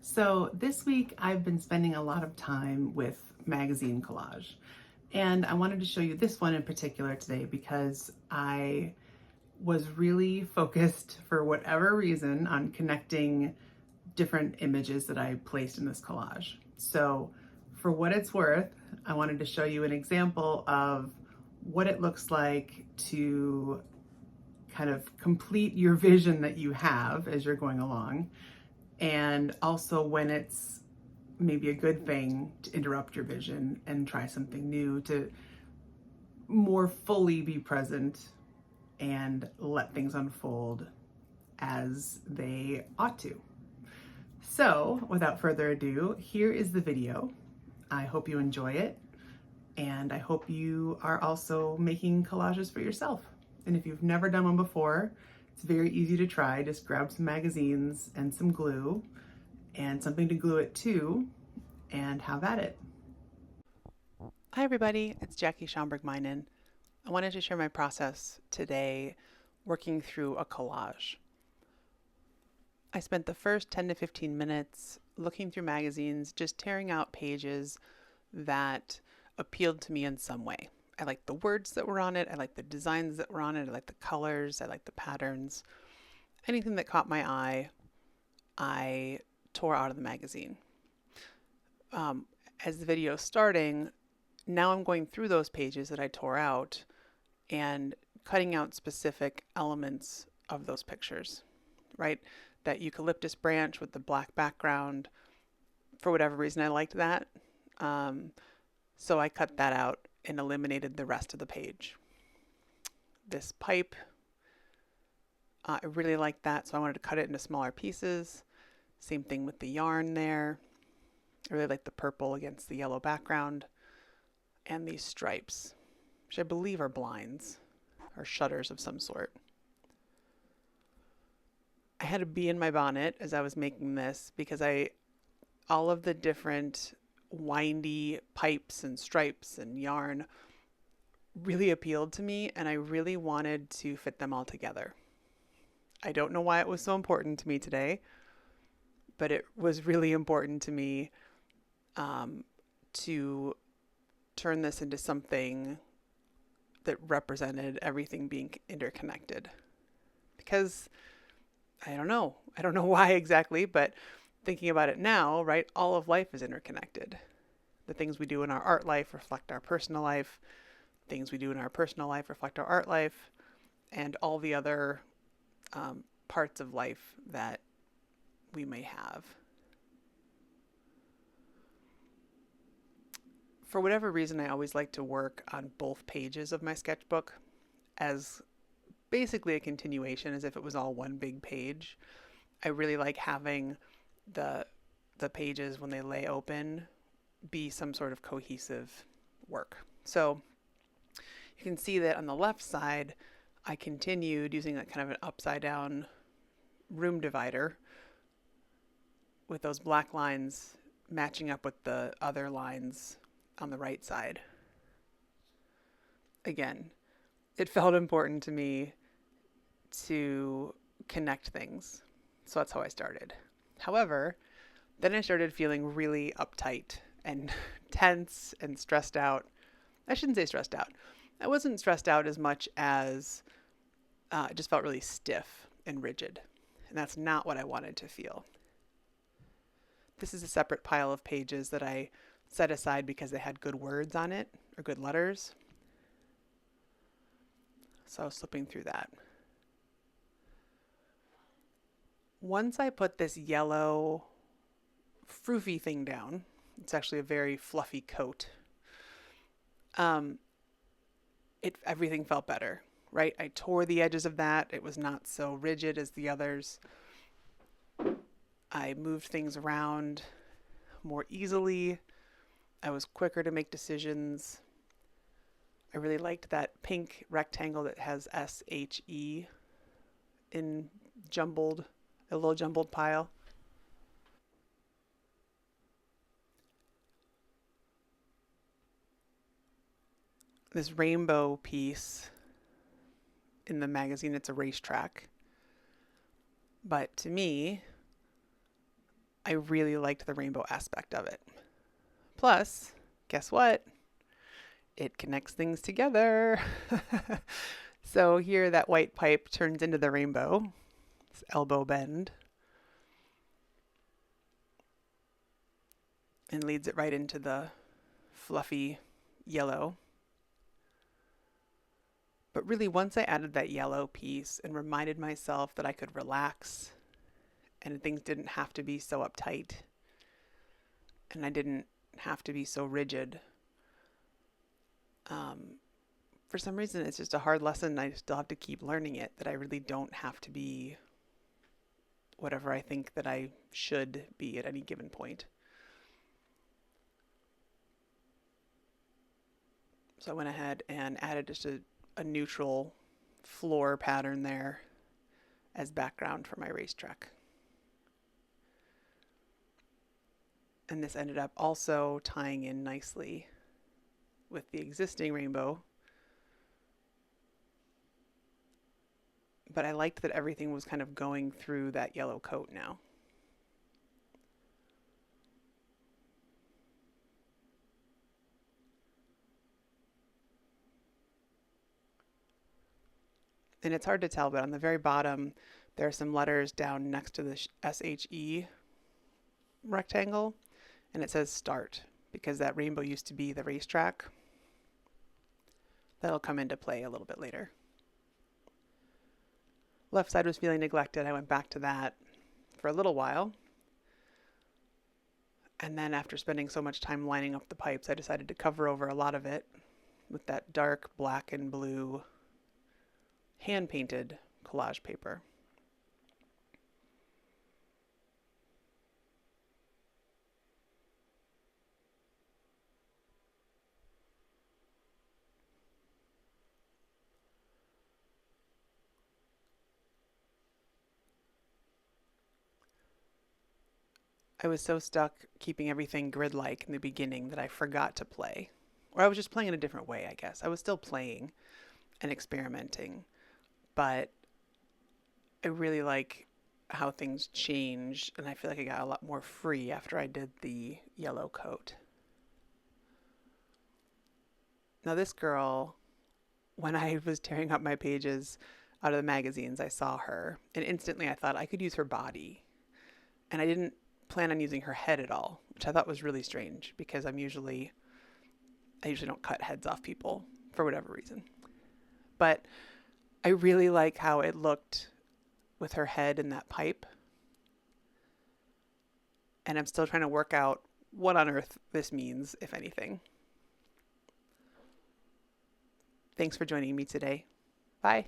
So this week I've been spending a lot of time with magazine collage. And I wanted to show you this one in particular today because I was really focused for whatever reason on connecting different images that I placed in this collage. So for what it's worth, I wanted to show you an example of what it looks like to kind of complete your vision that you have as you're going along, and also when it's maybe a good thing to interrupt your vision and try something new to more fully be present and let things unfold as they ought to. So, without further ado, here is the video. I hope you enjoy it, and I hope you are also making collages for yourself. And if you've never done one before, it's very easy to try. Just grab some magazines and some glue and something to glue it to, and have at it. Hi everybody, it's Jackie Schomburg-Abstract. I wanted to share my process today working through a collage. I spent the first 10 to 15 minutes looking through magazines, just tearing out pages that appealed to me in some way. I liked the words that were on it, I liked the designs that were on it, I liked the colors, I liked the patterns. Anything that caught my eye, I tore out of the magazine. As the video is starting, now I'm going through those pages that I tore out and cutting out specific elements of those pictures, right? That eucalyptus branch with the black background, for whatever reason, I liked that. So I cut that out and eliminated the rest of the page. This pipe, I really liked that, so I wanted to cut it into smaller pieces. Same thing with the yarn there. I really like the purple against the yellow background. And these stripes, which I believe are blinds or shutters of some sort. I had a bee in my bonnet as I was making this because all of the different windy pipes and stripes and yarn really appealed to me, and I really wanted to fit them all together. I don't know why it was so important to me today, but it was really important to me to turn this into something that represented everything being interconnected. Because I don't know why exactly, but thinking about it now, right, all of life is interconnected. The things we do in our art life reflect our personal life. Things we do in our personal life reflect our art life, and all the other parts of life that we may have. For whatever reason, I always like to work on both pages of my sketchbook as basically a continuation, as if it was all one big page. I really like having the pages, when they lay open, be some sort of cohesive work. So you can see that on the left side, I continued using that kind of an upside down room divider with those black lines matching up with the other lines on the right side. Again, it felt important to me to connect things. So that's how I started. However, then I started feeling really uptight and tense and stressed out. I shouldn't say stressed out. I wasn't stressed out as much as it just felt really stiff and rigid. And that's not what I wanted to feel. This is a separate pile of pages that I set aside because they had good words on it, or good letters. So I was flipping through that. Once I put this yellow froofy thing down, it's actually a very fluffy coat, everything felt better, right? I tore the edges of that. It was not so rigid as the others. I moved things around more easily. I was quicker to make decisions. I really liked that pink rectangle that has SHE in a little jumbled pile. This rainbow piece in the magazine, it's a racetrack. But to me, I really liked the rainbow aspect of it. Plus, guess what? It connects things together. So here that white pipe turns into the rainbow. It's elbow bend. And leads it right into the fluffy yellow. But really, once I added that yellow piece and reminded myself that I could relax and things didn't have to be so uptight and I didn't have to be so rigid, for some reason it's just a hard lesson. I still have to keep learning it, that I really don't have to be whatever I think that I should be at any given point. So I went ahead and added just a neutral floor pattern there as background for my racetrack. And this ended up also tying in nicely with the existing rainbow. But I liked that everything was kind of going through that yellow coat now. And it's hard to tell, but on the very bottom, there are some letters down next to the SHE rectangle, and it says start, because that rainbow used to be the racetrack. That'll come into play a little bit later. Left side was feeling neglected. I went back to that for a little while. And then after spending so much time lining up the pipes, I decided to cover over a lot of it with that dark black and blue hand-painted collage paper. I was so stuck keeping everything grid-like in the beginning that I forgot to play. Or I was just playing in a different way, I guess. I was still playing and experimenting, but I really like how things change, and I feel like I got a lot more free after I did the yellow coat. Now this girl, when I was tearing up my pages out of the magazines, I saw her, and instantly I thought I could use her body. And I didn't plan on using her head at all, which I thought was really strange because I usually don't cut heads off people for whatever reason. But I really like how it looked with her head in that pipe. And I'm still trying to work out what on earth this means, if anything. Thanks for joining me today. Bye.